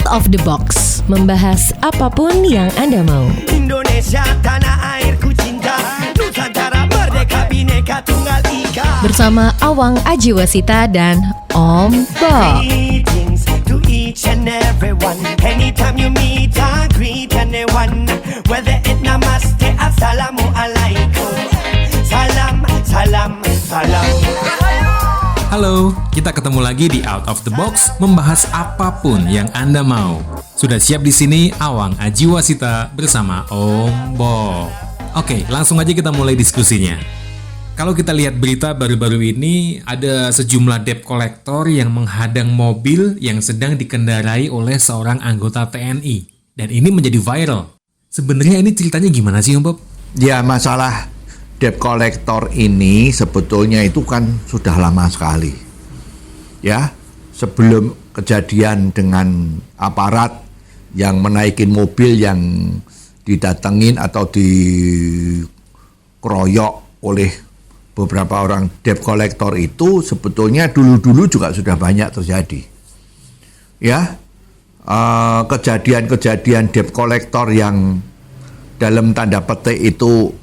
Out of the Box, membahas apapun yang Anda mau. Indonesia tanah airku cinta, Nusantara merdeka bineka tunggal ika. Bersama Awang Ajiwasita dan Om Bob. Greetings to each and everyone. Anytime you meet, I greet anyone. Whether it namaste, assalamualaikum. Salam, salam, salam. Halo, kita ketemu lagi di Out of the Box, membahas apapun yang Anda mau. Sudah siap di sini Awang Ajiwasita bersama Om Bob. Oke, langsung aja kita mulai diskusinya. Kalau kita lihat berita baru-baru ini, ada sejumlah debt collector yang menghadang mobil yang sedang dikendarai oleh seorang anggota TNI. Dan ini menjadi viral. Sebenarnya ini ceritanya gimana sih Om Bob? Ya, masalah debt collector ini sebetulnya itu kan sudah lama sekali. Ya, sebelum kejadian dengan aparat yang menaikin mobil yang didatengin atau dikeroyok oleh beberapa orang debt collector itu sebetulnya dulu-dulu juga sudah banyak terjadi. Ya, kejadian-kejadian debt collector yang dalam tanda petik itu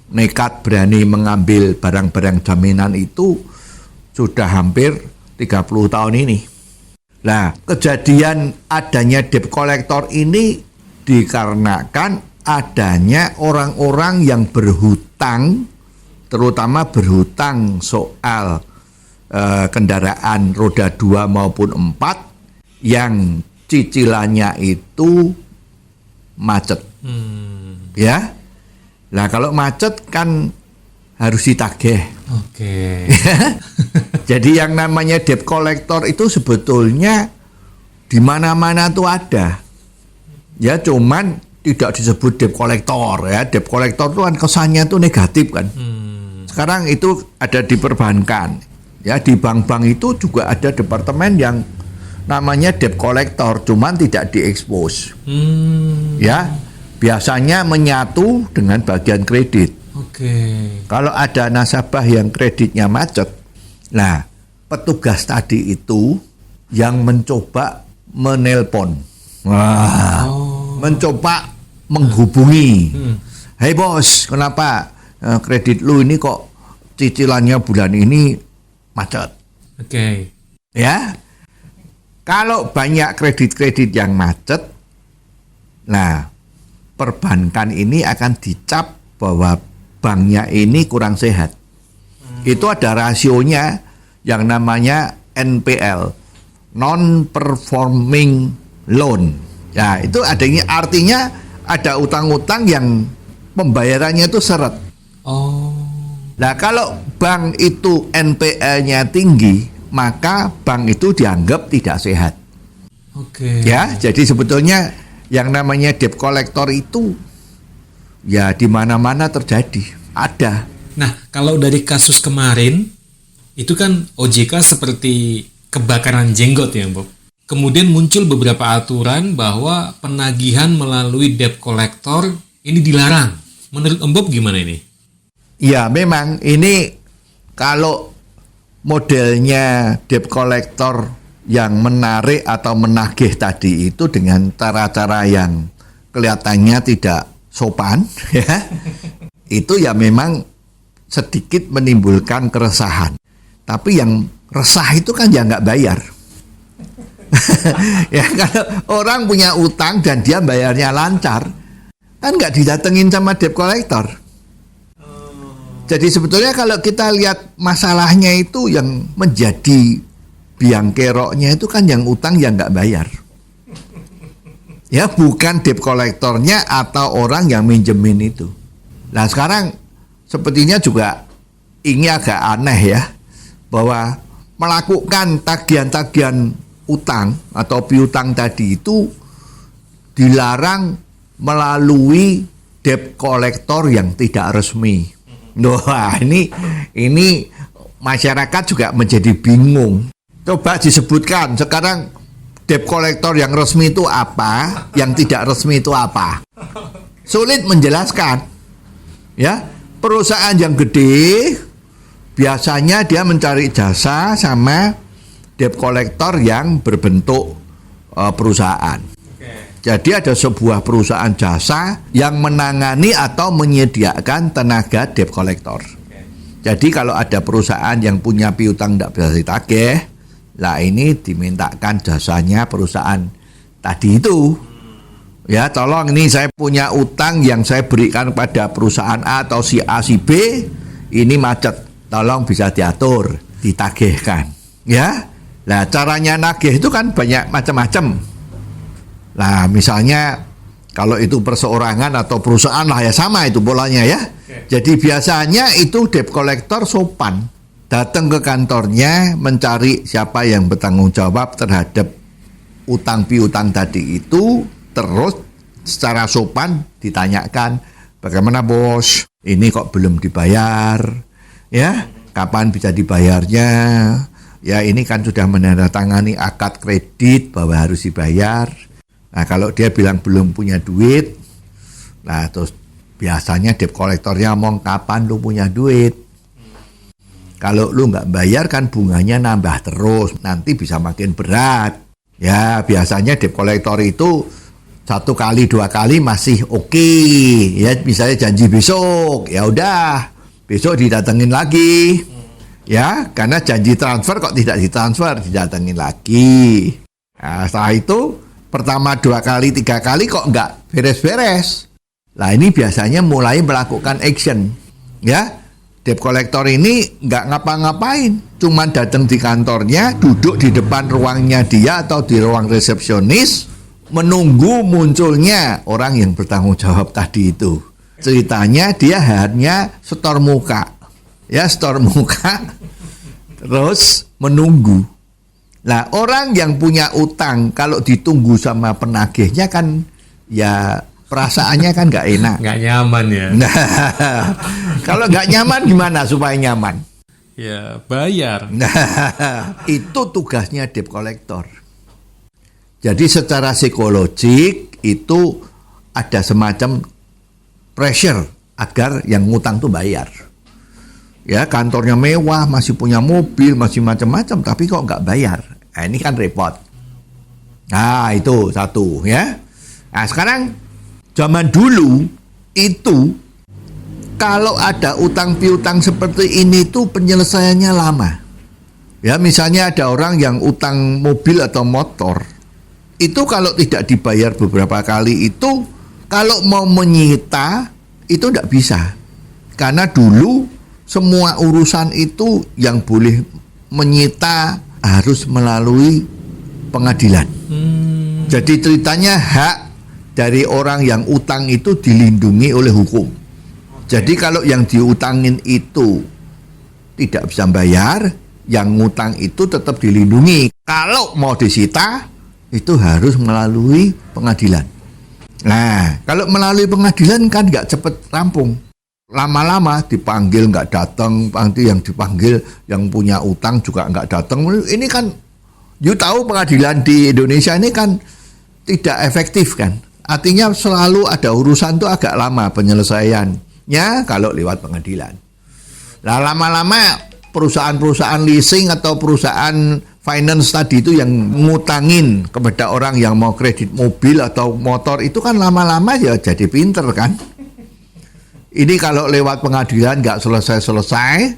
nekat berani mengambil barang-barang jaminan itu sudah hampir 30 tahun ini. Nah, kejadian adanya debt collector ini dikarenakan adanya orang-orang yang berhutang, terutama berhutang soal kendaraan roda 2 maupun 4 yang cicilannya itu macet. Ya. Nah, kalau macet kan harus ditagih. Oke. Jadi yang namanya debt collector itu sebetulnya di mana-mana tuh ada. Ya, cuman tidak disebut debt collector ya. Debt collector itu kan kesannya tuh negatif kan. Sekarang itu ada di perbankan. Ya, di bank-bank itu juga ada departemen yang namanya debt collector, cuman tidak diekspos. Ya. Biasanya menyatu dengan bagian kredit. Oke. Kalau ada nasabah yang kreditnya macet, nah petugas tadi itu yang mencoba menelpon, mencoba menghubungi. Hei bos, kenapa kredit lu ini kok cicilannya bulan ini macet? Oke. Ya, kalau banyak kredit-kredit yang macet, nah perbankan ini akan dicap bahwa banknya ini kurang sehat. Itu ada rasionya yang namanya NPL, non-performing loan. Ya, itu artinya ada utang-utang yang pembayarannya itu seret. Oh. Nah, kalau bank itu NPL-nya tinggi, maka bank itu dianggap tidak sehat. Oke. Ya, jadi sebetulnya yang namanya debt collector itu ya di mana-mana terjadi, ada. Nah, kalau dari kasus kemarin itu kan OJK seperti kebakaran jenggot ya, Bob. Kemudian muncul beberapa aturan bahwa penagihan melalui debt collector ini dilarang. Menurut Om Bob gimana ini? Ya, memang ini kalau modelnya debt collector yang menarik atau menagih tadi itu dengan cara-cara yang kelihatannya tidak sopan, ya, itu ya memang sedikit menimbulkan keresahan. Tapi yang resah itu kan ya nggak bayar. Ya, kalau orang punya utang dan dia bayarnya lancar, kan nggak didatengin sama debt collector. Jadi sebetulnya kalau kita lihat masalahnya itu yang menjadi biang keroknya itu kan yang utang yang nggak bayar. Ya, bukan debt collectornya atau orang yang minjemin itu. Nah, sekarang sepertinya juga ini agak aneh ya, bahwa melakukan tagihan-tagihan utang atau piutang tadi itu dilarang melalui debt collector yang tidak resmi. Wah, ini masyarakat juga menjadi bingung. Coba disebutkan sekarang debt collector yang resmi itu apa, yang tidak resmi itu apa. Sulit menjelaskan. Ya, perusahaan yang gede biasanya dia mencari jasa sama debt collector yang berbentuk perusahaan. Jadi ada sebuah perusahaan jasa yang menangani atau menyediakan tenaga debt collector. Jadi kalau ada perusahaan yang punya piutang tidak bisa ditagih, lah ini dimintakan jasanya perusahaan tadi itu. Ya, tolong ini saya punya utang yang saya berikan pada perusahaan A atau si A si B, ini macet. Tolong bisa diatur, ditagihkan. Ya. Nah, caranya nagih itu kan banyak macam-macam. Nah, misalnya kalau itu perseorangan atau perusahaan lah ya sama itu polanya ya. Jadi biasanya itu debt collector sopan, datang ke kantornya mencari siapa yang bertanggung jawab terhadap utang piutang tadi itu, terus secara sopan ditanyakan, bagaimana bos, ini kok belum dibayar, ya, kapan bisa dibayarnya, ya ini kan sudah menandatangani akad kredit bahwa harus dibayar. Nah kalau dia bilang belum punya duit, nah terus biasanya debt collectornya ngomong kapan lu punya duit. Kalau lu nggak bayar kan bunganya nambah terus, nanti bisa makin berat. Ya biasanya debt collector itu 1 kali 2 kali masih oke. Ya misalnya janji besok, ya udah besok didatengin lagi. Ya karena janji transfer kok tidak ditransfer, didatengin lagi. Nah setelah itu pertama 2 kali 3 kali kok nggak beres-beres. Nah ini biasanya mulai melakukan action. Ya debt collector ini nggak ngapa-ngapain, cuman datang di kantornya, duduk di depan ruangnya dia atau di ruang resepsionis, menunggu munculnya orang yang bertanggung jawab tadi itu. Ceritanya dia hanya setor muka, ya setor muka, terus menunggu. Nah orang yang punya utang kalau ditunggu sama penagihnya kan ya perasaannya kan nggak enak, Nggak nyaman ya. Nah, kalau nggak nyaman gimana supaya nyaman? Ya, bayar. Nah, itu tugasnya debt collector. Jadi secara psikologik itu ada semacam pressure agar yang ngutang tuh bayar. Ya, kantornya mewah, masih punya mobil, masih macam-macam, tapi kok nggak bayar? Nah, ini kan repot. Nah, itu satu ya. Nah, sekarang zaman dulu itu kalau ada utang piutang seperti ini tuh penyelesaiannya lama. Ya misalnya ada orang yang utang mobil atau motor, itu kalau tidak dibayar beberapa kali itu, kalau mau menyita itu tidak bisa. Karena dulu semua urusan itu yang boleh menyita harus melalui pengadilan. Jadi ceritanya hak dari orang yang utang itu dilindungi oleh hukum. Jadi kalau yang diutangin itu tidak bisa bayar, yang ngutang itu tetap dilindungi. Kalau mau disita, itu harus melalui pengadilan. Nah, kalau melalui pengadilan kan nggak cepat rampung. Lama-lama dipanggil nggak datang, nanti yang dipanggil yang punya utang juga nggak datang. Ini kan, you tahu pengadilan di Indonesia ini kan tidak efektif kan. Artinya selalu ada urusan tuh agak lama penyelesaiannya kalau lewat pengadilan. Nah lama-lama perusahaan-perusahaan leasing atau perusahaan finance tadi itu yang ngutangin kepada orang yang mau kredit mobil atau motor itu kan lama-lama ya jadi pinter kan. Ini kalau lewat pengadilan nggak selesai-selesai,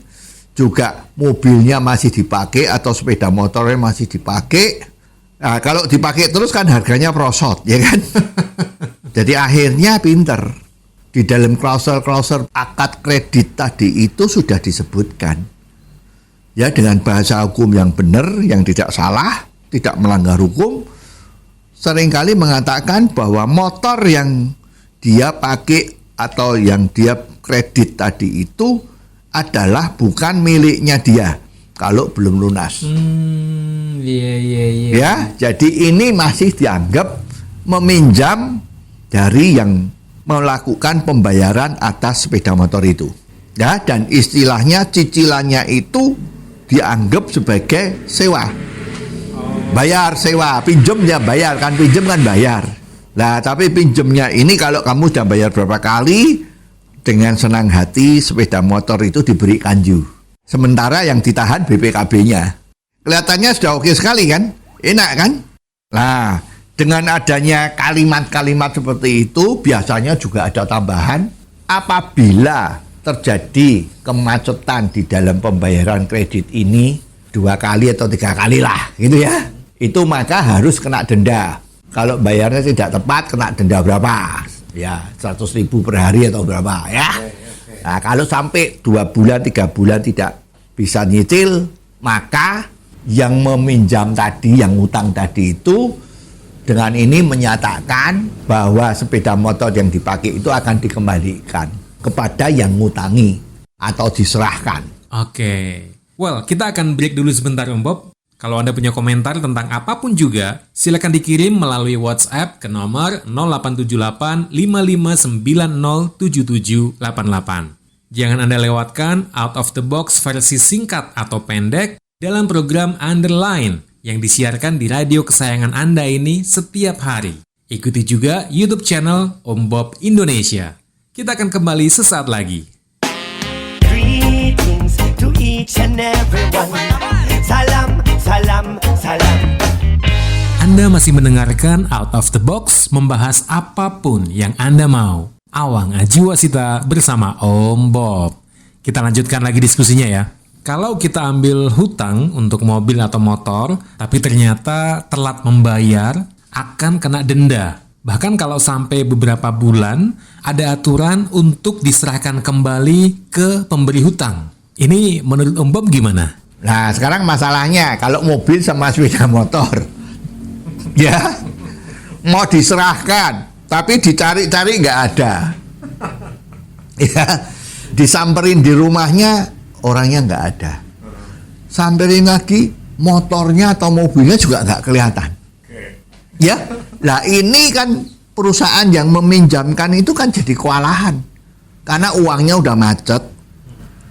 juga mobilnya masih dipakai atau sepeda motornya masih dipakai. Nah, kalau dipakai terus kan harganya prosot, ya kan? Jadi akhirnya pinter. Di dalam klausul-klausul akad kredit tadi itu sudah disebutkan. Ya dengan bahasa hukum yang benar, yang tidak salah, tidak melanggar hukum, seringkali mengatakan bahwa motor yang dia pakai atau yang dia kredit tadi itu adalah bukan miliknya dia kalau belum lunas. Iya. Ya, jadi ini masih dianggap meminjam dari yang melakukan pembayaran atas sepeda motor itu. Ya, dan istilahnya cicilannya itu dianggap sebagai sewa. Bayar sewa, pinjam ya bayar kan, pinjam kan bayar. Nah, tapi pinjamnya ini kalau kamu sudah bayar berapa kali, dengan senang hati sepeda motor itu diberi kanju. Sementara yang ditahan BPKB-nya. Kelihatannya sudah oke sekali kan? Enak kan? Nah, Dengan adanya kalimat-kalimat seperti itu, biasanya juga ada tambahan, apabila terjadi kemacetan di dalam pembayaran kredit ini 2 kali atau 3 kali lah, gitu ya. Itu maka harus kena denda. Kalau bayarnya tidak tepat, kena denda berapa? Ya, 100.000 per hari atau berapa ya. Nah, kalau sampai 2 bulan, 3 bulan tidak bisa nyicil, maka yang meminjam tadi, yang utang tadi itu dengan ini menyatakan bahwa sepeda motor yang dipakai itu akan dikembalikan kepada yang ngutangi atau diserahkan. Oke. Well, kita akan break dulu sebentar Om Bob. Kalau Anda punya komentar tentang apapun juga, silakan dikirim melalui WhatsApp ke nomor 0878 5590 7788. Jangan Anda lewatkan Out of the Box versi singkat atau pendek dalam program Underline yang disiarkan di radio kesayangan Anda ini setiap hari. Ikuti juga YouTube channel Om Bob Indonesia. Kita akan kembali sesaat lagi. Greetings to each and everyone. Salam, salam, salam. Anda masih mendengarkan Out of the Box, membahas apapun yang Anda mau. Awang Ajiwasita bersama Om Bob. Kita lanjutkan lagi diskusinya ya. Kalau kita ambil hutang untuk mobil atau motor, tapi ternyata telat membayar, akan kena denda. Bahkan kalau sampai beberapa bulan, ada aturan untuk diserahkan kembali ke pemberi hutang. Ini menurut Om Bob gimana? Nah, sekarang masalahnya kalau mobil sama sepeda motor, ya, mau diserahkan, tapi dicari-cari nggak ada. Ya, disamperin di rumahnya, orangnya nggak ada. Samperin lagi, motornya atau mobilnya juga nggak kelihatan. Ya, lah ini kan perusahaan yang meminjamkan itu kan jadi kewalahan. Karena uangnya udah macet,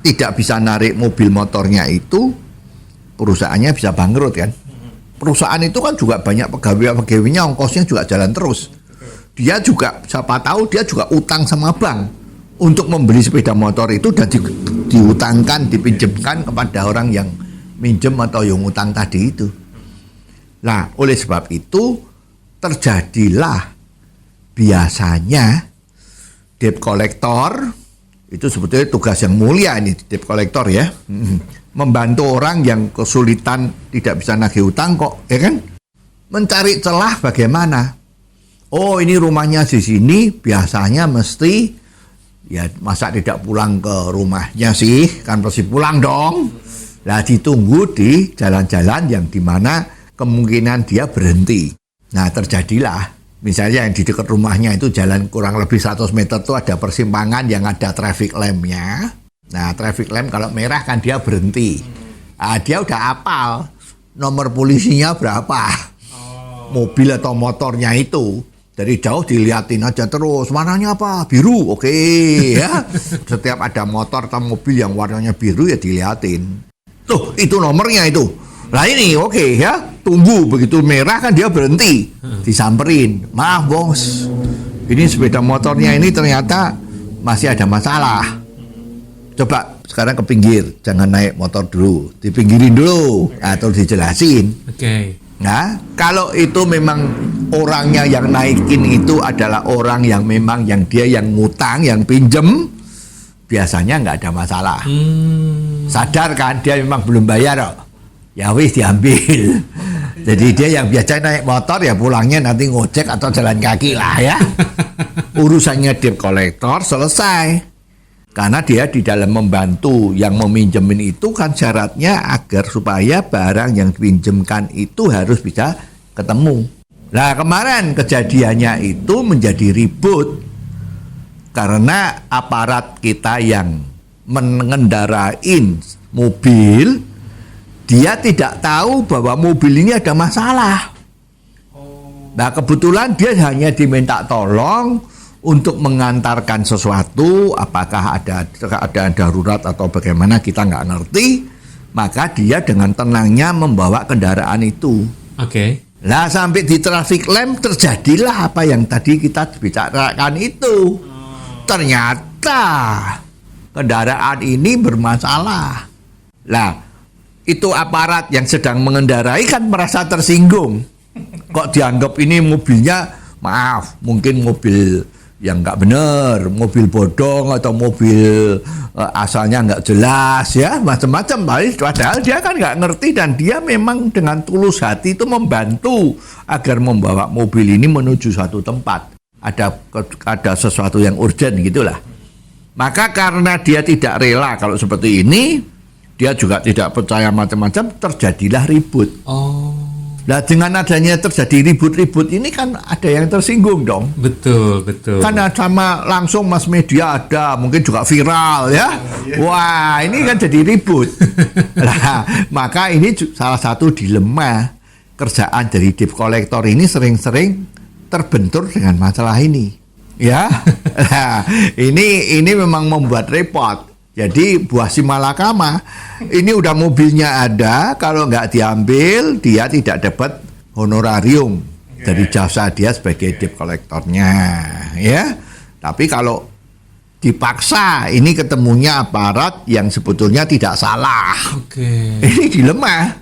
tidak bisa narik mobil motornya itu, perusahaannya bisa bangkrut kan. Perusahaan itu kan juga banyak pegawai-pegawainya, ongkosnya juga jalan terus. Dia juga, siapa tahu dia juga utang sama bank untuk membeli sepeda motor itu dan diutangkan, dipinjamkan kepada orang yang minjem atau yang utang tadi itu. Nah, oleh sebab itu terjadilah biasanya debt collector, itu sebetulnya tugas yang mulia ini, debt collector ya, membantu orang yang kesulitan tidak bisa nagih utang kok, ya kan? Mencari celah bagaimana? Oh, ini rumahnya di sini, biasanya mesti ya masa tidak pulang ke rumahnya sih, kan pasti pulang dong. Nah, ditunggu di jalan-jalan yang dimana kemungkinan dia berhenti. Nah, terjadilah misalnya yang di dekat rumahnya itu jalan kurang lebih 100 meter itu ada persimpangan yang ada traffic lamp-nya. Nah, traffic lamp kalau merah kan dia berhenti. Nah, dia udah hafal nomor polisinya berapa, mobil atau motornya itu. Dari jauh diliatin aja terus, warnanya apa? Biru, oke ya. Setiap ada motor atau mobil yang warnanya biru ya diliatin. Tuh, itu nomornya itu. Nah ini oke ya, tunggu begitu merah kan dia berhenti, disamperin. Maaf bos, ini sepeda motornya ini ternyata masih ada masalah. Coba sekarang ke pinggir, jangan naik motor dulu, dipinggirin dulu, atau dijelasin. Oke. Nah, kalau itu memang orangnya yang naikin itu adalah orang yang memang yang dia yang ngutang, yang pinjem, biasanya nggak ada masalah. Sadar kan dia memang belum bayar kok. Ya wis diambil. Jadi dia yang biasa naik motor ya pulangnya nanti ngojek atau jalan kaki lah ya. Urusannya debt collector selesai. Karena dia di dalam membantu yang meminjemin itu kan syaratnya agar supaya barang yang dipinjemkan itu harus bisa ketemu. Nah kemarin kejadiannya itu menjadi ribut karena aparat kita yang mengendarain mobil, dia tidak tahu bahwa mobil ini ada masalah. Nah kebetulan dia hanya diminta tolong untuk mengantarkan sesuatu, apakah ada keadaan darurat atau bagaimana kita nggak ngerti, maka dia dengan tenangnya membawa kendaraan itu. Oke. Nah sampai di traffic lamp terjadilah apa yang tadi kita bicarakan itu. Ternyata kendaraan ini bermasalah. Nah itu aparat yang sedang mengendarai kan merasa tersinggung. kok dianggap ini mobilnya, maaf, mungkin mobil yang nggak bener, mobil bodong atau mobil asalnya nggak jelas ya, macam-macam. Padahal dia kan nggak ngerti dan dia memang dengan tulus hati itu membantu agar membawa mobil ini menuju suatu tempat. Ada sesuatu yang urgent gitulah. Maka karena dia tidak rela kalau seperti ini, dia juga tidak percaya macam-macam, terjadilah ribut. Nah, dengan adanya terjadi ribut-ribut ini kan ada yang tersinggung dong. Betul. Karena sama langsung mass media ada, mungkin juga viral ya. Wah, ini kan jadi ribut. Nah, maka ini salah satu dilema kerjaan dari debt collector ini sering-sering terbentur dengan masalah ini. Ya. Nah, ini memang membuat repot. Jadi buah si malakama, ini udah mobilnya ada, kalau nggak diambil dia tidak dapat honorarium dari jasa dia sebagai debt collectornya, ya. Tapi kalau dipaksa, ini ketemunya aparat yang sebetulnya tidak salah. Ini dilema.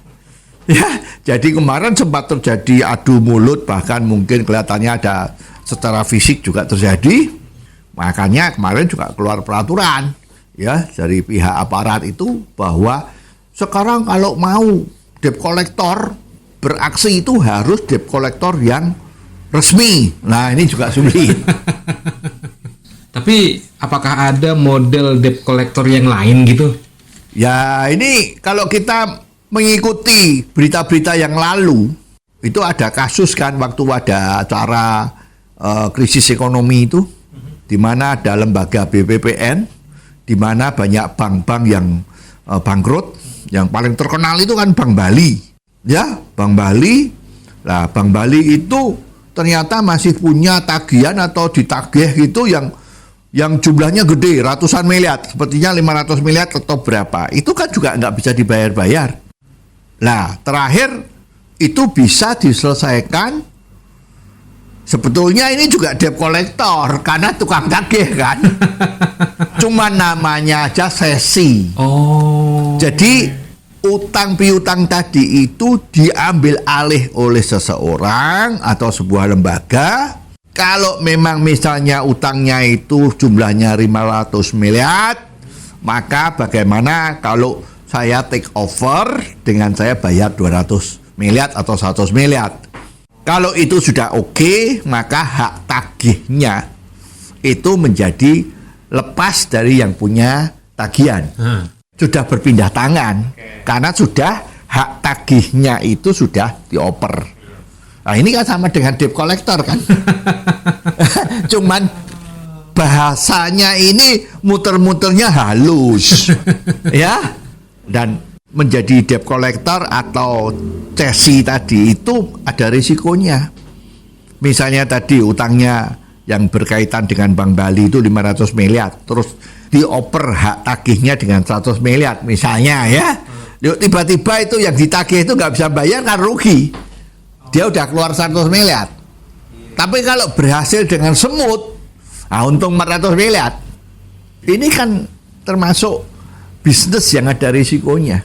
Ya, jadi kemarin sempat terjadi adu mulut, bahkan mungkin kelihatannya ada secara fisik juga terjadi. Makanya kemarin juga keluar peraturan ya dari pihak aparat itu bahwa sekarang kalau mau debt collector beraksi itu harus debt collector yang resmi. Nah, ini juga sulit. Tapi apakah ada model debt collector yang lain gitu? Ya, ini kalau kita mengikuti berita-berita yang lalu, itu ada kasus kan waktu ada acara krisis ekonomi itu, di mana ada lembaga BPPN, di mana banyak bank-bank yang bangkrut. Yang paling terkenal itu kan Bank Bali, ya, Bank Bali. Nah, Bank Bali itu ternyata masih punya tagihan atau ditagih gitu yang jumlahnya gede, ratusan miliar, sepertinya 500 miliar atau berapa. Itu kan juga nggak bisa dibayar-bayar. Nah, terakhir itu bisa diselesaikan. Sebetulnya ini juga debt collector karena tukang tagih kan. Cuma namanya aja sesi. Jadi utang piutang tadi itu diambil alih oleh seseorang atau sebuah lembaga. Kalau memang misalnya utangnya itu jumlahnya 500 miliar, maka bagaimana kalau saya take over dengan saya bayar 200 miliar atau 100 miliar. Kalau itu sudah oke, maka hak tagihnya itu menjadi lepas dari yang punya tagihan. Sudah berpindah tangan, karena sudah hak tagihnya itu sudah dioper. Nah, ini kan sama dengan debt collector kan. Cuman bahasanya ini muter-muternya halus. Ya. Dan menjadi debt collector atau cesi tadi itu ada risikonya. Misalnya tadi utangnya yang berkaitan dengan Bank Bali itu 500 miliar, terus dioper hak tagihnya dengan 100 miliar misalnya ya. Tiba-tiba itu yang ditagih itu nggak bisa bayar kan rugi. Dia udah keluar 100 miliar. Tapi kalau berhasil dengan semut, untung 400 miliar. Ini kan termasuk bisnis yang ada risikonya.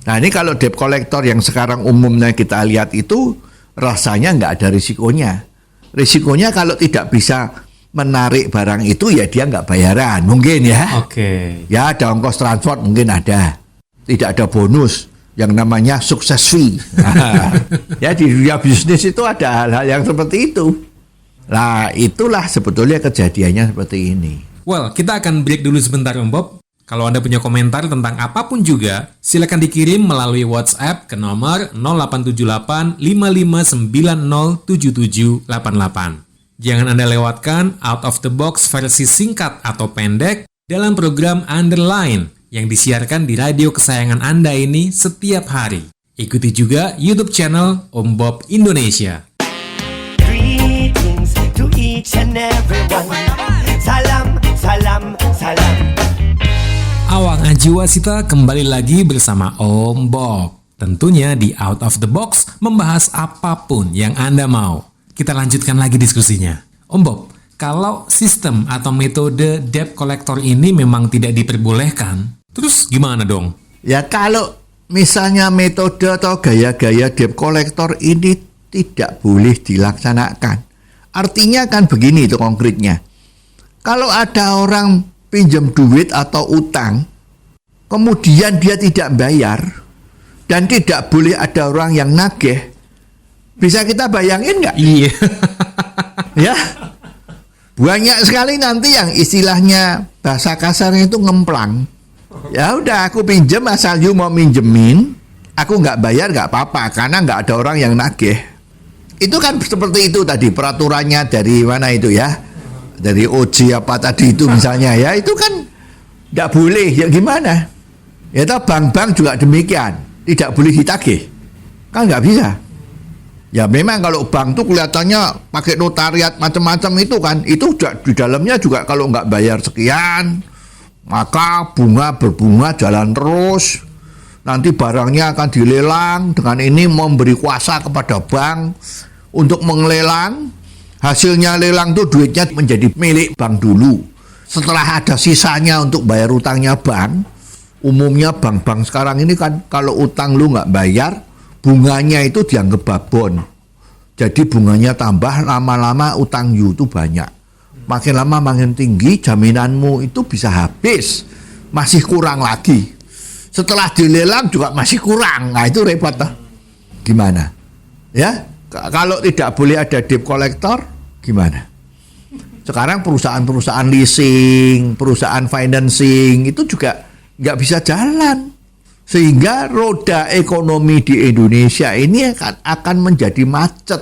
Nah, ini kalau debt collector yang sekarang umumnya kita lihat itu rasanya nggak ada risikonya. Risikonya kalau tidak bisa menarik barang itu ya dia nggak bayaran mungkin ya. Ya ada ongkos transport mungkin ada. Tidak ada bonus yang namanya sukses fee. Ya di dunia bisnis itu ada hal-hal yang seperti itu. Nah, itulah sebetulnya kejadiannya seperti ini. Well, kita akan break dulu sebentar Om Bob. Kalau Anda punya komentar tentang apapun juga, silakan dikirim melalui WhatsApp ke nomor 0878 5590 7788. Jangan Anda lewatkan Out of the Box versi singkat atau pendek dalam program Underline yang disiarkan di radio kesayangan Anda ini setiap hari. Ikuti juga YouTube channel Om Bob Indonesia. Greetings to each and everyone. Salam, salam, salam. Awang Ajiwasita kembali lagi bersama Om Bob. Tentunya di Out of the Box membahas apapun yang Anda mau. Kita lanjutkan lagi diskusinya. Om Bob, kalau sistem atau metode debt collector ini memang tidak diperbolehkan, terus gimana dong? Ya kalau misalnya metode atau gaya-gaya debt collector ini tidak boleh dilaksanakan. Artinya kan begini itu konkretnya. Kalau ada orang pinjam duit atau utang, kemudian dia tidak bayar, dan tidak boleh ada orang yang nagih, bisa kita bayangin nggak? Iya. Ya, banyak sekali nanti yang istilahnya bahasa kasarnya itu ngemplang. Ya udah, aku pinjem asal you mau minjemin, aku nggak bayar nggak apa-apa karena nggak ada orang yang nagih. Itu kan seperti itu tadi peraturannya dari mana itu ya, dari OJ apa tadi itu misalnya ya, itu kan nggak boleh ya gimana? Ya toh bank-bank juga demikian, tidak boleh ditagih, kan nggak bisa. Ya memang kalau bank tuh kelihatannya pakai notariat macam-macam itu kan, itu di dalamnya juga kalau nggak bayar sekian, maka berbunga jalan terus. Nanti barangnya akan dilelang, dengan ini memberi kuasa kepada bank untuk menglelang. Hasilnya lelang tuh duitnya menjadi milik bank dulu. Setelah ada sisanya untuk bayar utangnya bank, umumnya bank-bank sekarang ini kan kalau utang lu nggak bayar, bunganya itu dianggap babon. Jadi bunganya tambah, lama-lama utang you itu banyak. Makin lama makin tinggi, jaminanmu itu bisa habis, masih kurang lagi. Setelah dilelang juga masih kurang. Nah itu repot toh. Gimana? Ya? Kalau tidak boleh ada debt collector, gimana? Sekarang perusahaan-perusahaan leasing, perusahaan financing itu juga nggak bisa jalan. Sehingga roda ekonomi di Indonesia ini akan menjadi macet.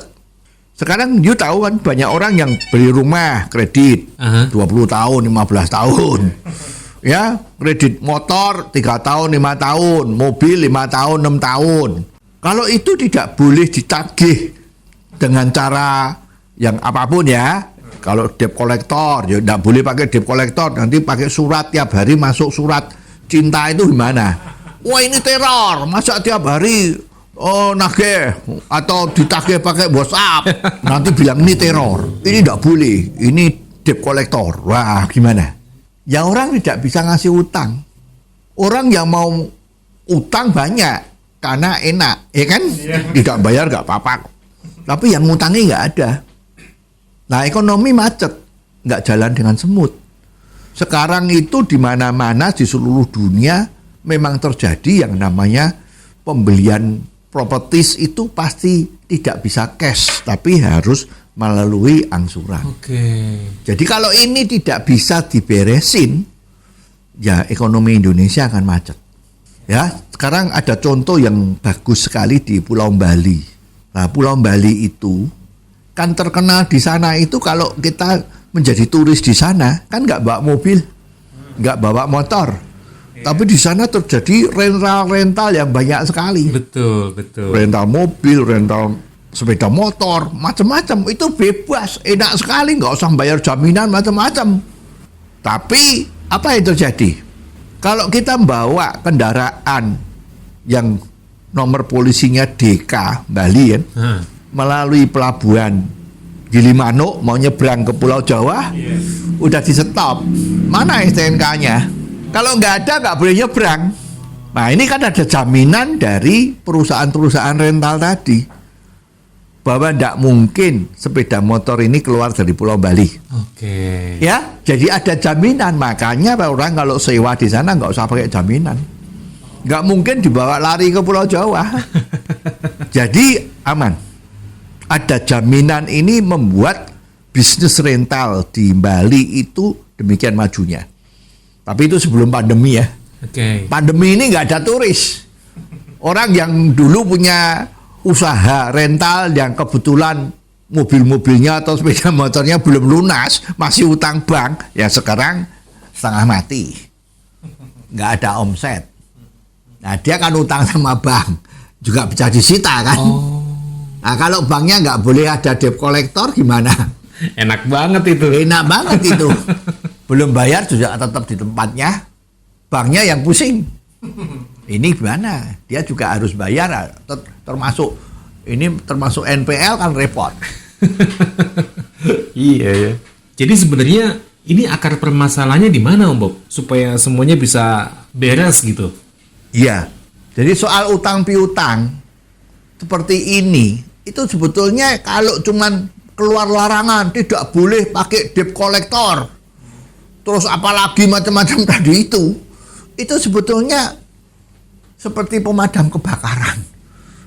Sekarang you tahu kan banyak orang yang beli rumah kredit 20 tahun, 15 tahun. Ya, kredit motor 3 tahun, 5 tahun, mobil 5 tahun, 6 tahun. Kalau itu tidak boleh ditagih dengan cara yang apapun ya. Kalau debt collector, ya tidak boleh pakai debt collector, nanti pakai surat tiap hari masuk surat cinta itu gimana? Wah ini teror, masa tiap hari nagih atau ditagih pakai WhatsApp, nanti bilang ini teror. Ini tidak boleh, ini debt collector. Wah gimana? Ya orang tidak bisa ngasih utang. Orang yang mau utang banyak karena enak, ya kan? Tidak bayar nggak apa-apa. Tapi yang ngutangi nggak ada. Nah ekonomi macet, nggak jalan dengan semut. Sekarang itu di mana-mana di seluruh dunia memang terjadi yang namanya pembelian properties itu pasti tidak bisa cash, tapi harus melalui angsuran. Jadi kalau ini tidak bisa diberesin, ya ekonomi Indonesia akan macet. Ya, sekarang ada contoh yang bagus sekali di Pulau Bali. Nah, Pulau Bali itu kan terkenal di sana itu kalau kita menjadi turis di sana kan nggak bawa mobil, nggak bawa motor, tapi di sana terjadi rental yang banyak sekali. Betul. Rental mobil, rental sepeda motor, macam-macam itu bebas, enak sekali, nggak usah bayar jaminan macam-macam. Tapi apa yang terjadi? Kalau kita bawa kendaraan yang nomor polisinya DK Bali kan, melalui pelabuhan Gilimanuk mau nyebrang ke Pulau Jawa, udah di stop. Mana STNK-nya? Kalau nggak ada nggak boleh nyebrang. Nah ini kan ada jaminan dari perusahaan-perusahaan rental tadi bahwa tidak mungkin sepeda motor ini keluar dari Pulau Bali. Ya, jadi ada jaminan. Makanya orang kalau sewa di sana nggak usah pakai jaminan. Nggak mungkin dibawa lari ke Pulau Jawa. Jadi aman. Ada jaminan ini membuat bisnis rental di Bali itu demikian majunya. Tapi itu sebelum pandemi ya. Pandemi ini nggak ada turis. Orang yang dulu punya usaha rental yang kebetulan mobil-mobilnya atau sepeda motornya belum lunas, masih utang bank, ya sekarang setengah mati. Nggak ada omset. Nah dia kan utang sama bank, juga bisa disita kan. Nah kalau banknya nggak boleh ada debt collector gimana? Enak banget itu. Enak banget itu. Belum bayar juga tetap di tempatnya. Banknya yang pusing. Ini gimana? Dia juga harus bayar. Termasuk NPL kan repot. Iya ya. Jadi sebenarnya ini akar permasalahannya di mana Om Bob? Supaya semuanya bisa beres gitu. Iya. Jadi soal utang piutang seperti ini itu sebetulnya kalau cuman keluar larangan tidak boleh pakai debt collector, terus apalagi macam-macam tadi itu sebetulnya seperti pemadam kebakaran.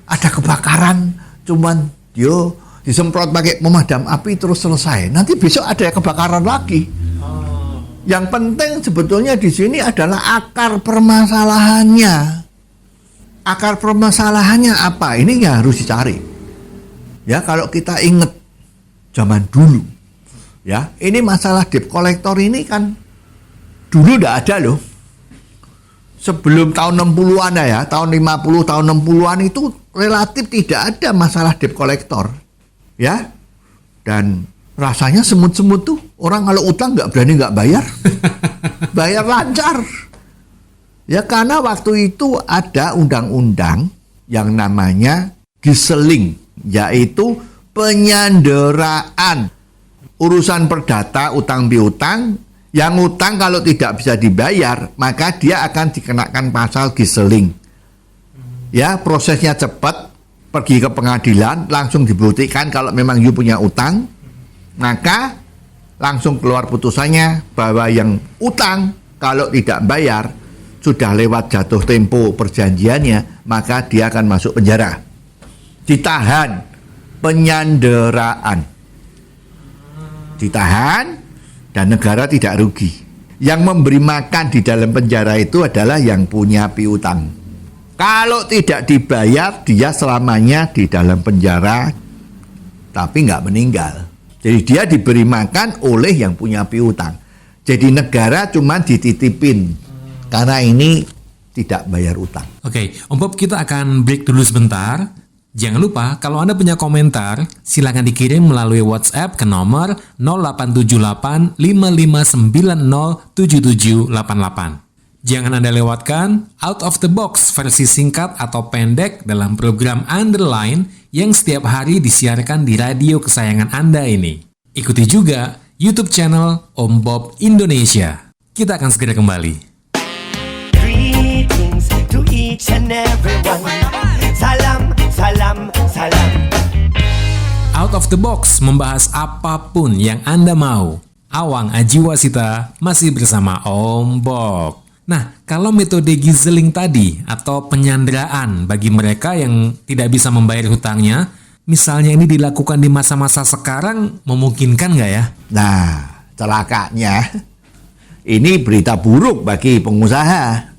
Ada kebakaran, cuman disemprot pakai pemadam api terus selesai. Nanti besok ada kebakaran lagi. Yang penting sebetulnya di sini adalah akar permasalahannya. Akar permasalahannya apa? Ini yang harus dicari. Ya, kalau kita ingat zaman dulu, ya, ini masalah debt collector ini kan dulu tidak ada loh. Sebelum tahun 60-an ya, tahun 50, tahun 60-an itu relatif tidak ada masalah debt collector. Ya. Dan rasanya semut-semut tuh orang kalau utang nggak berani nggak bayar. Bayar lancar. Ya, karena waktu itu ada undang-undang yang namanya Gieseling, yaitu penyanderaan urusan perdata utang piutang. Yang utang kalau tidak bisa dibayar, maka dia akan dikenakan pasal Gieseling. Ya, prosesnya cepat, pergi ke pengadilan, langsung dibuktikan kalau memang you punya utang, maka langsung keluar putusannya bahwa yang utang kalau tidak bayar, sudah lewat jatuh tempo perjanjiannya, maka dia akan masuk penjara. Ditahan, penyanderaan. Ditahan, dan negara tidak rugi. Yang memberi makan di dalam penjara itu adalah yang punya piutang. Kalau tidak dibayar, dia selamanya di dalam penjara, tapi nggak meninggal. Jadi dia diberi makan oleh yang punya piutang. Jadi negara cuma dititipin, karena ini tidak bayar utang. Oke, Om Bob, kita akan break dulu sebentar. Jangan lupa, kalau Anda punya komentar, silakan dikirim melalui WhatsApp ke nomor 0878 5590 7788. Jangan Anda lewatkan Out of the Box versi singkat atau pendek dalam program Underline yang setiap hari disiarkan di radio kesayangan Anda ini. Ikuti juga YouTube channel Om Bob Indonesia. Kita akan segera kembali. Greetings to each and everyone. Salam, salam, salam. Out of the Box membahas apapun yang Anda mau. Awang Ajiwasita masih bersama Om Bob. Nah, kalau metode Gieseling tadi atau penyanderaan bagi mereka yang tidak bisa membayar hutangnya, misalnya ini dilakukan di masa-masa sekarang, memungkinkan nggak ya? Nah, celakanya ini berita buruk bagi pengusaha.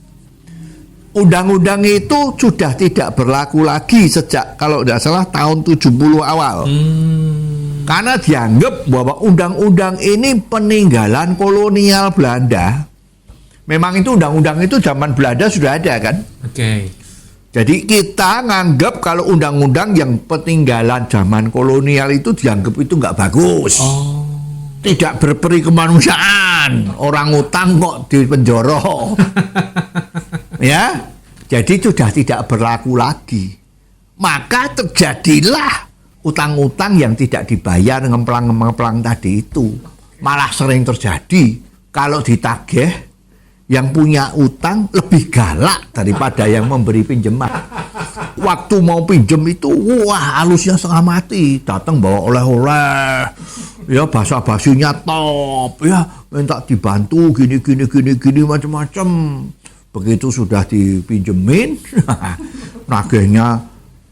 Undang-undang itu sudah tidak berlaku lagi sejak kalau tidak salah tahun 70 awal. Karena dianggap bahwa undang-undang ini peninggalan kolonial Belanda. Memang itu undang-undang itu zaman Belanda sudah ada kan? Oke. Jadi kita nganggap kalau undang-undang yang peninggalan zaman kolonial itu dianggap itu nggak bagus. Tidak berperi kemanusiaan. Orang utang kok di penjara. Ya, jadi sudah tidak berlaku lagi. Maka terjadilah utang-utang yang tidak dibayar, ngemplang-ngemplang tadi itu. Malah sering terjadi kalau ditagih, yang punya utang lebih galak daripada yang memberi pinjaman. Waktu mau pinjem itu, wah halusnya setengah mati. Datang bawa oleh-oleh, ya basa-basinya top, ya minta dibantu gini macam-macam. Begitu sudah dipinjemin, nagihnya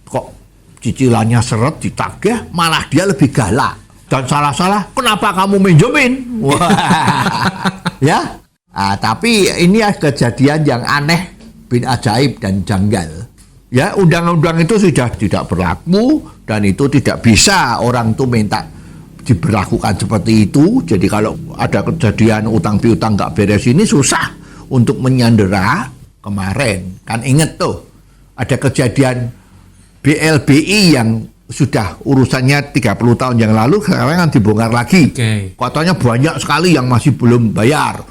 kok cicilannya seret, ditagih, malah dia lebih galak. Dan salah-salah, kenapa kamu minjemin? Ya. Nah, tapi ini kejadian yang aneh, bin ajaib dan janggal. Ya, undang-undang itu sudah tidak berlaku dan itu tidak bisa orang tuh minta diberlakukan seperti itu. Jadi kalau ada kejadian utang piutang nggak beres ini susah untuk menyandera. Kemarin kan inget tuh ada kejadian BLBI yang sudah urusannya 30 tahun yang lalu sekarang kan dibongkar lagi. Katanya banyak sekali yang masih belum bayar.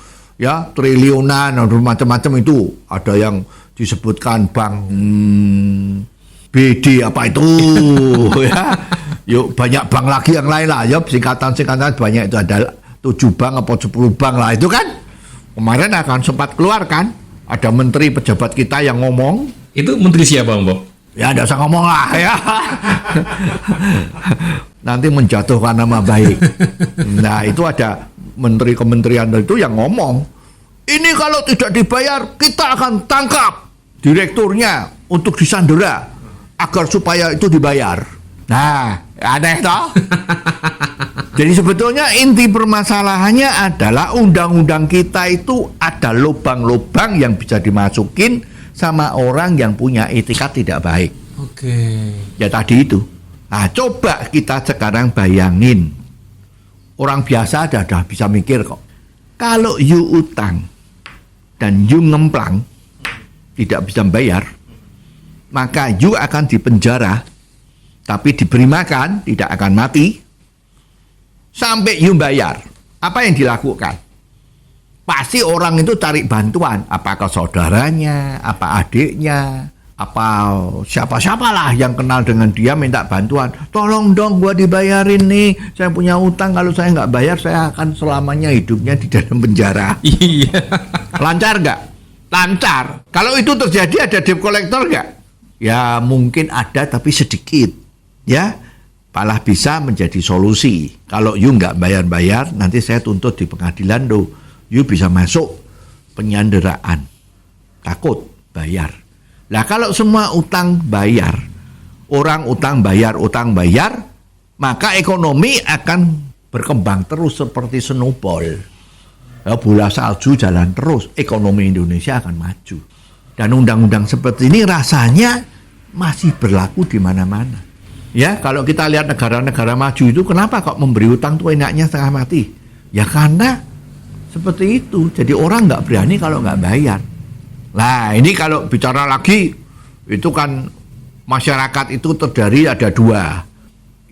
Ya, triliunan, macam-macam itu. Ada yang disebutkan bank BD apa itu, ya. Yuk banyak bank lagi yang lain lah, ya singkatan-singkatan banyak itu, ada 7 bank atau 10 bank lah itu kan. Kemarin akan sempat keluar kan, ada menteri pejabat kita yang ngomong. Itu menteri siapa, Om Bob? Ya nggak usah ngomong lah ya. Nanti menjatuhkan nama baik. Nah itu ada menteri kementerian itu yang ngomong, ini kalau tidak dibayar kita akan tangkap direkturnya untuk disandera agar supaya itu dibayar. Nah aneh toh. Jadi sebetulnya inti permasalahannya adalah undang-undang kita itu ada lubang-lubang yang bisa dimasukin sama orang yang punya etika tidak baik. Oke. Ya tadi itu. Nah coba kita sekarang bayangin, orang biasa ada bisa mikir kok. Kalau you utang dan you ngemplang tidak bisa bayar, maka you akan dipenjara, tapi diberi makan, tidak akan mati sampai you bayar. Apa yang dilakukan? Pasti orang itu cari bantuan, apakah saudaranya, apa adiknya, apa siapa-siapalah yang kenal dengan dia minta bantuan. Tolong dong gua dibayarin nih, saya punya utang, kalau saya nggak bayar saya akan selamanya hidupnya di dalam penjara. Iya. Lancar nggak? Lancar. Kalau itu terjadi ada debt collector nggak? Ya mungkin ada tapi sedikit. Ya, malah bisa menjadi solusi. Kalau you nggak bayar-bayar, nanti saya tuntut di pengadilan do. You bisa masuk penyanderaan. Takut bayar. Nah kalau semua utang bayar, orang utang bayar, maka ekonomi akan berkembang terus seperti snowball. Ya, bola salju jalan terus, ekonomi Indonesia akan maju. Dan undang-undang seperti ini rasanya masih berlaku di mana-mana. Ya, kalau kita lihat negara-negara maju itu, kenapa kok memberi utang tuh enaknya setengah mati? Ya karena seperti itu. Jadi orang nggak berani kalau nggak bayar. Nah ini kalau bicara lagi, itu kan masyarakat itu terdiri ada dua.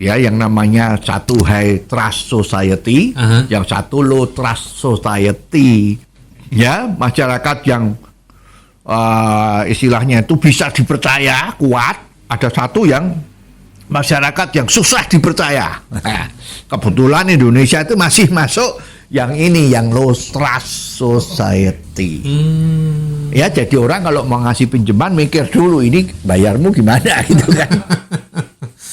Ya, yang namanya satu high trust society, yang satu low trust society. Ya, masyarakat yang istilahnya itu bisa dipercaya, kuat. Ada satu yang masyarakat yang susah dipercaya. Nah, kebetulan Indonesia itu masih masuk yang ini, yang low trust society. Ya, jadi orang kalau mau ngasih pinjaman mikir dulu ini bayarmu gimana gitu kan.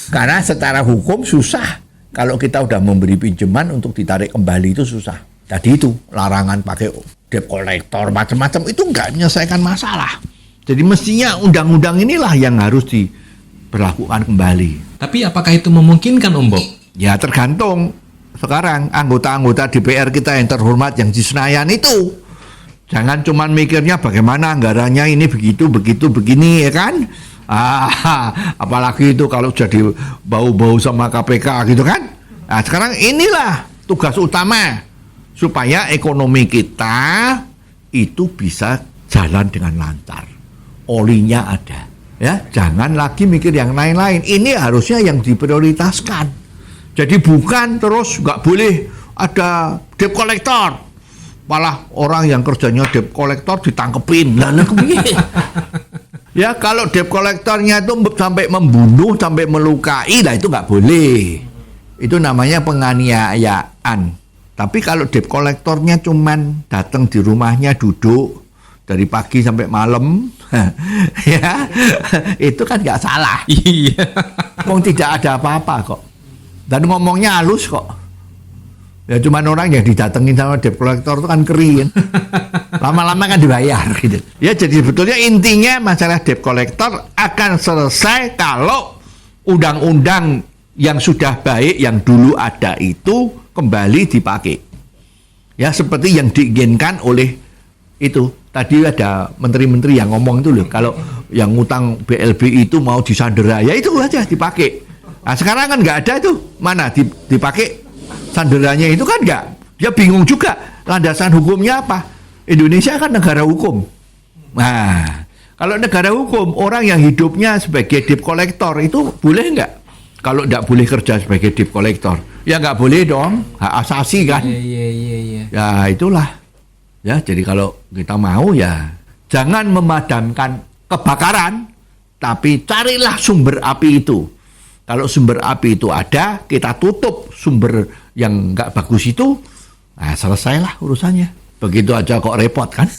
Karena secara hukum susah. Kalau kita udah memberi pinjaman untuk ditarik kembali itu susah. Jadi itu larangan pakai debt collector macam-macam itu nggak menyelesaikan masalah. Jadi mestinya undang-undang inilah yang harus diberlakukan kembali. Tapi apakah itu memungkinkan, Om Bob? Ya tergantung. Sekarang anggota-anggota DPR kita yang terhormat yang di Senayan itu jangan cuma mikirnya bagaimana anggarannya ini begini ya kan. Apalagi itu kalau jadi bau-bau sama KPK gitu kan. Nah sekarang inilah tugas utama supaya ekonomi kita itu bisa jalan dengan lancar, olinya ada ya. Jangan lagi mikir yang lain-lain, ini harusnya yang diprioritaskan. Jadi bukan terus nggak boleh ada debt collector, malah orang yang kerjanya debt collector ditangkepin. Ya kalau debt collectornya itu sampai membunuh, sampai melukai, lah itu nggak boleh. Itu namanya penganiayaan. Tapi kalau debt collectornya cuman datang di rumahnya duduk dari pagi sampai malam, ya itu kan nggak salah. Iya. Wong tidak ada apa-apa kok. Dan ngomongnya halus kok. Ya cuman orang yang didatengin sama debt collector itu kan keren. Lama-lama kan dibayar gitu. Ya jadi sebetulnya intinya masalah debt collector akan selesai kalau undang-undang yang sudah baik yang dulu ada itu kembali dipakai. Ya seperti yang diinginkan oleh itu. Tadi ada menteri-menteri yang ngomong itu loh, kalau yang ngutang BLBI itu mau disandera, ya itu aja dipakai. Nah sekarang kan nggak ada itu, mana dipakai sanderanya itu kan nggak. Dia bingung juga landasan hukumnya apa. Indonesia kan negara hukum. Nah kalau negara hukum, orang yang hidupnya sebagai debt collector itu boleh nggak? Kalau nggak boleh kerja sebagai debt collector, ya nggak boleh dong, hak asasi kan. Iya. Ya itulah. Ya jadi kalau kita mau ya jangan memadamkan kebakaran, tapi carilah sumber api itu. Kalau sumber api itu ada, kita tutup sumber yang nggak bagus itu, nah selesailah urusannya. Begitu aja kok repot kan?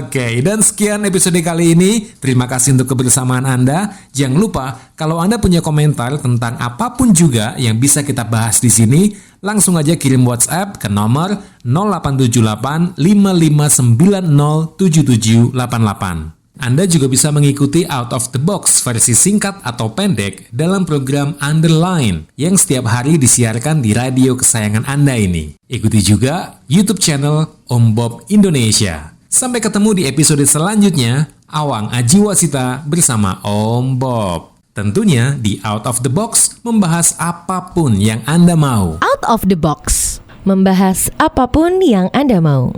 Oke, dan sekian episode kali ini. Terima kasih untuk kebersamaan Anda. Jangan lupa, kalau Anda punya komentar tentang apapun juga yang bisa kita bahas di sini, langsung aja kirim WhatsApp ke nomor 0878 5590 7788. Anda juga bisa mengikuti Out of the Box versi singkat atau pendek dalam program Underline yang setiap hari disiarkan di radio kesayangan Anda ini. Ikuti juga YouTube channel Om Bob Indonesia. Sampai ketemu di episode selanjutnya, Awang Ajiwasita bersama Om Bob. Tentunya di Out of the Box membahas apapun yang Anda mau. Out of the Box, membahas apapun yang Anda mau.